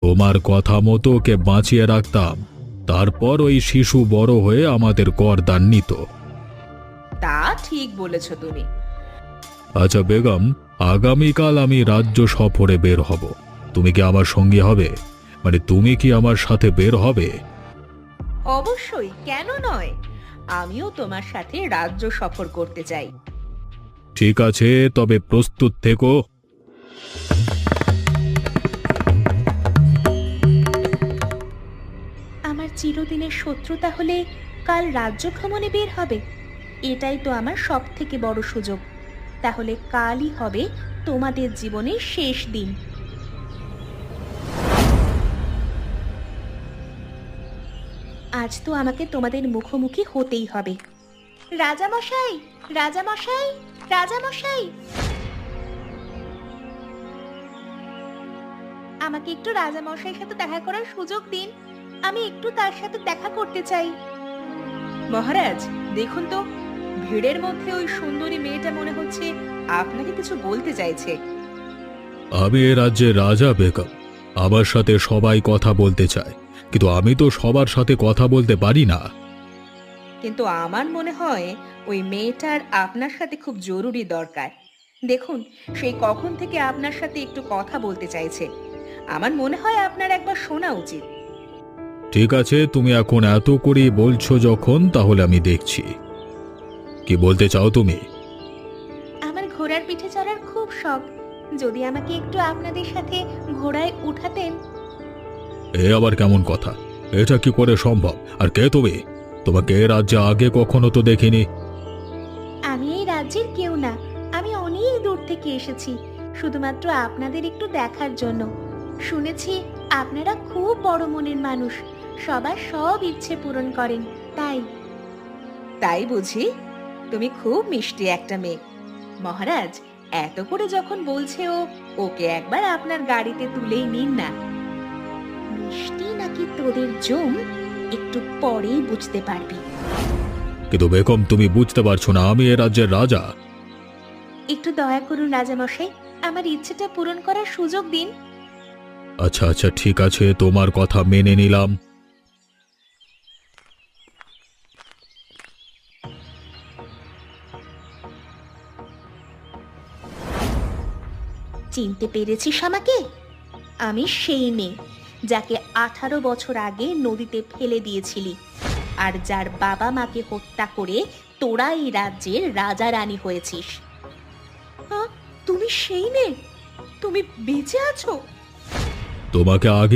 তোমার কথা মতো ওকে বাঁচিয়ে রাখতাম, তারপর ওই শিশু বড় হয়ে আমাদের করদান নিত। তা ঠিক বলেছ তুমি। আচ্ছা বেগম, আগামীকাল আমি রাজ্য সফরে বের হব। তুমি কি আমার সঙ্গী হবে? মানে তুমি কি আমার সাথে বের হবে? অবশ্যই, কেন নয়। আমিও তোমার সাথে রাজ্য সফর করতে চাই। ঠিক আছে, তবে প্রস্তুত থেকো। আমার চিরদিনের শত্রু তাহলে কাল রাজ্য ভ্রমণে বের হবে। এটাই তো আমার সব থেকে বড় সুযোগ। তাহলে কালই হবে তোমাদের জীবনের শেষ দিন। আজ তো আমাকে তোমাদের মুখোমুখি হতেই হবে। রাজামশাই, রাজামশাই, রাজামশাই, আমাকে একটু রাজামশাইয়ের সাথে দেখা করার সুযোগ দিন। আমি একটু তার সাথে দেখা করতে চাই। মহারাজ, দেখুন তো, ভিড়ের মধ্যে ওই সুন্দরী মেয়েটা মনে হচ্ছে আপনাকে কিছু বলতে চাইছে। আমি এ রাজ্যের রাজা বেগম, আমার সাথে সবাই কথা বলতে চায়, কিন্তু আমি তো সবার সাথে কথা বলতে পারি না। কিন্তু আমার মনে হয় ওই মেয়েটার আপনার সাথে খুব জরুরি দরকার। দেখুন, সেই কখন থেকে আপনার সাথে একটু কথা বলতে চাইছে। আমার মনে হয় আপনার একবার শোনা উচিত। ঠিক আছে, তুমি এখন এত করে বলছো যখন, তাহলে আমি দেখছি। কি বলতে চাও তুমি? আমার ঘোড়ার পিঠে চড়ার খুব শখ। যদি আমাকে একটু আপনাদের সাথে ঘোড়ায় উঠাতেন। এ আবার কেমন কথা? এটা কি করে সম্ভব? আর কে তুমি? তোমাকে এ রাজ্যে আগে কখনো তো দেখিনি। আমি এই রাজ্যের কেউ না। আমি অনেক দূর থেকে এসেছি শুধুমাত্র আপনাদের একটু দেখার জন্য। শুনেছি আপনারা খুব বড় মনের মানুষ, সবার সব ইচ্ছে পূরণ করেন। তাই তাই বুঝি? তুমি খুব মিষ্টি একটা মেয়ে। মহারাজ এত করে যখন বলছে ওকে একবার আপনার গাড়িতে তুলেই নিন না। মিষ্টি নাকি তোদের জম একটু পরেই বুঝতে পারবি। কিন্তু বেগম, তুমি বুঝতে পারছো না আমি এ রাজ্যের রাজা। একটু দয়া করুন রাজামশাই, আমার ইচ্ছেটা পূরণ করার সুযোগ দিন। আচ্ছা আচ্ছা, ঠিক আছে, তোমার কথা মেনে নিলাম। চিনতে পেরেছিস আমাকে? আমি সেই মেয়ে যাকে 18 বছর আগে নদীতে ফেলে দিয়েছিলি, আর যার বাবা মাকে হত্যা করে তোরা এই রাজ্যের রাজা রানী হয়েছিস। তুমি সেই মেয়ে? তুমি বেঁচে আছো? তোমাকে আগে